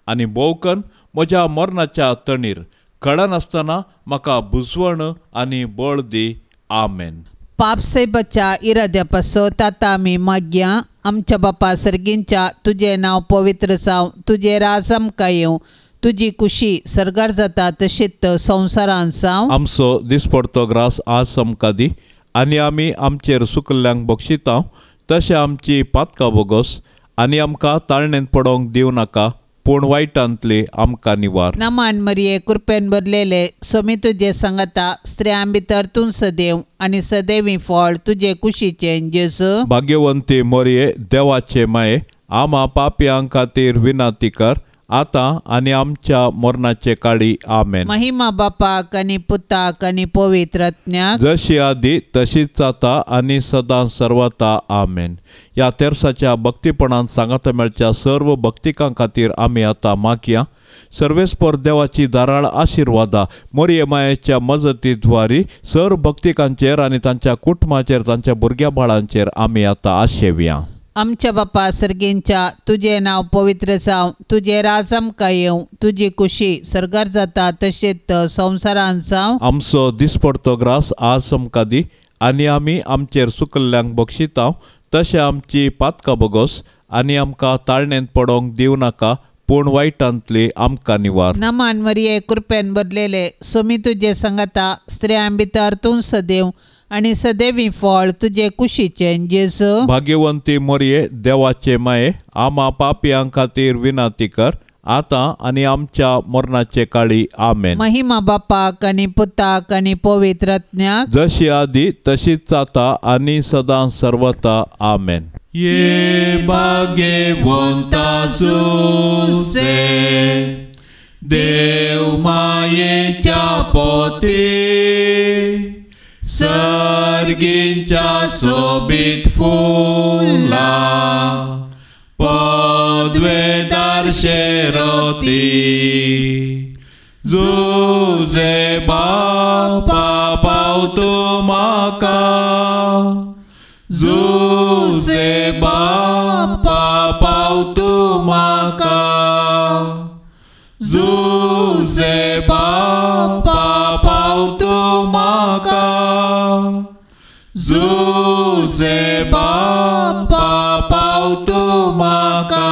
आनी भोवकन म्हज्या मरणाच्या तणीर कळनासतना म्हाका बुजवण आनी बळ दी. आमेन. पाप से बचा इराद्या पासो ताता आमी मागया आमच्या बापा सर्गींच्या तुझे नाव पवित्र जावं तुझे राज आमकां येवं तुझी खुशी सरगार जाता तशीच संवसारांत जावं आमचो दिसपडतो ग्रास आज आमकां दी आनी आमी आमचेर सुकल्ल्यांक बक्षितांव तशें आमची पातकां बोगोस आनी आमकां ताळणेंत पडोंक दिवं नाका पूण वायटांतली आमकां निवार नमान मरिये कृपेन भरलेले सोमी तुजे सांगता स्त्रियां भितर तूं सदैव आनी सदैवी फळ तुजे कुशीचे जेजू भाग्यवंती मोरये देवाचे माये आमा पापयां खातीर विनाती कर आतां आनी आमच्या मरणाचे काळी आमेन महिमा बापाक आनी पुताक आनी पवित्र आत्म्याक जशी आदी तशीच जाता आनी सदां सर्वता आमेन ह्या तेर्साच्या भक्तीपणान सांगाता मेळच्या सर्व भक्तिकां खातीर आमी आतां मागया सर्वेस्पर देवाची दाराळ आशिर्वादा मोरये मायेच्या मजती द्वारी सर्व भक्तिकांचेर आनी तांच्या कुटुंबाचेर तांच्या भुरग्या बाळांचेर आमी आतां आशेवया आमच्या बापा सर्गींच्या तुझे नाव पवित्र जावं तुझे राज आमकां येवं तुझी खुशी सरगार जाता तशेंच संवसारांत जावं आमचो दिसपडतो ग्रास आज आमकां दी आनी आमी आमचेर सुकल्ल्यांक बक्षितांव तशें आमची पातकां बोगोस आनी आमकां ताळणेंत पडोंक दिवं नाका पूण वायटांतली आमकां निवार नमान मरिये कृपेन भरलेले सोमी तुजे सांगता स्त्रियां भितर तूं सदैव आनी सदैवी फळ तुजे कुशीचे जेजू भाग्यवंती मोरये देवाचे माये आमा पापयां खातीर विनाती कर आतां आनी आमच्या मरणाचे काळी आमेन महिमा बापाक आनी पुताक आनी पवित्र आत्म्याक जशी आदी तशीच जाता आनी सदां सर्वता आमेन ये भाग्यवंता जोसे देव मायेच्या पोते सर्गींच्या सोबीत फुला पदवेदार शेरोती जुजे बापा पावतो म्हाका जुजे बापा पावतो म्हाका जुजे बापा पावतो म्हाका जुजे बापा पावतो म्हाका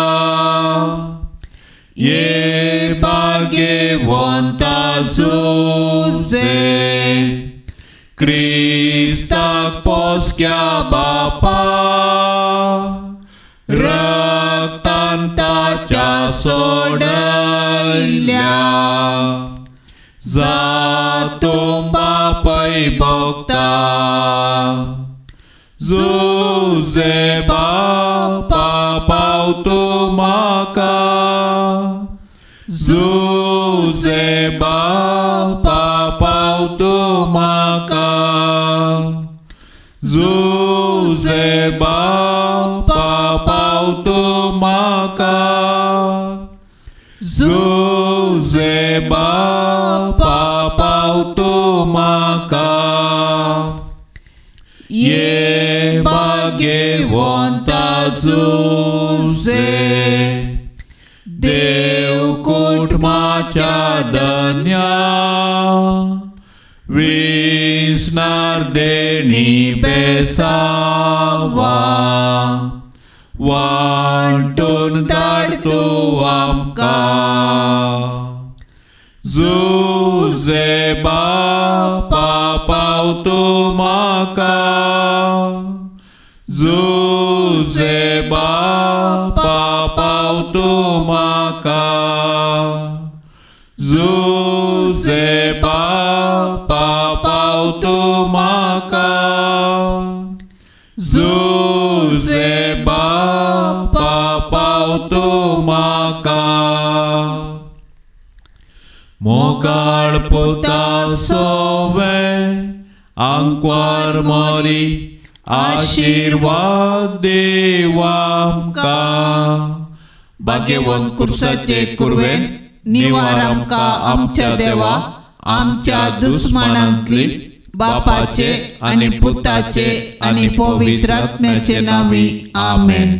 ये भाग्यवंता जुजे क्रिस्ताक पोसक्या बापा रक्तान ताच्या सोडल्या जातो बापय भोगता जुजे बापा पावतो म्हाका जुजे बापा पावतो म्हाका जुजे बापा पावतो म्हाका जुजे बापा पावतो म्हाका ये भाग्यवंता जुजे देव कुटुंबाच्या धन्या विस्नार देणी बेसावा वांटून धाडतो आमकां जुजे बापा पावतो म्हाका जुजे बापा पावतो म्हाका जुजे बापा पावतो म्हाका जुजे बापा पावतो म्हाका मोगाळ पोता सोवे आंकवार मोरी आशीर्वाद देवा आमकां भाग्यवंत कुर्साचे कुरवेन निवार आमकां आमच्या देवा आमच्या दुस्मनांतली बापाचे आनी पुताचे आनी पवित्र आत्म्याचे नावी आमेन.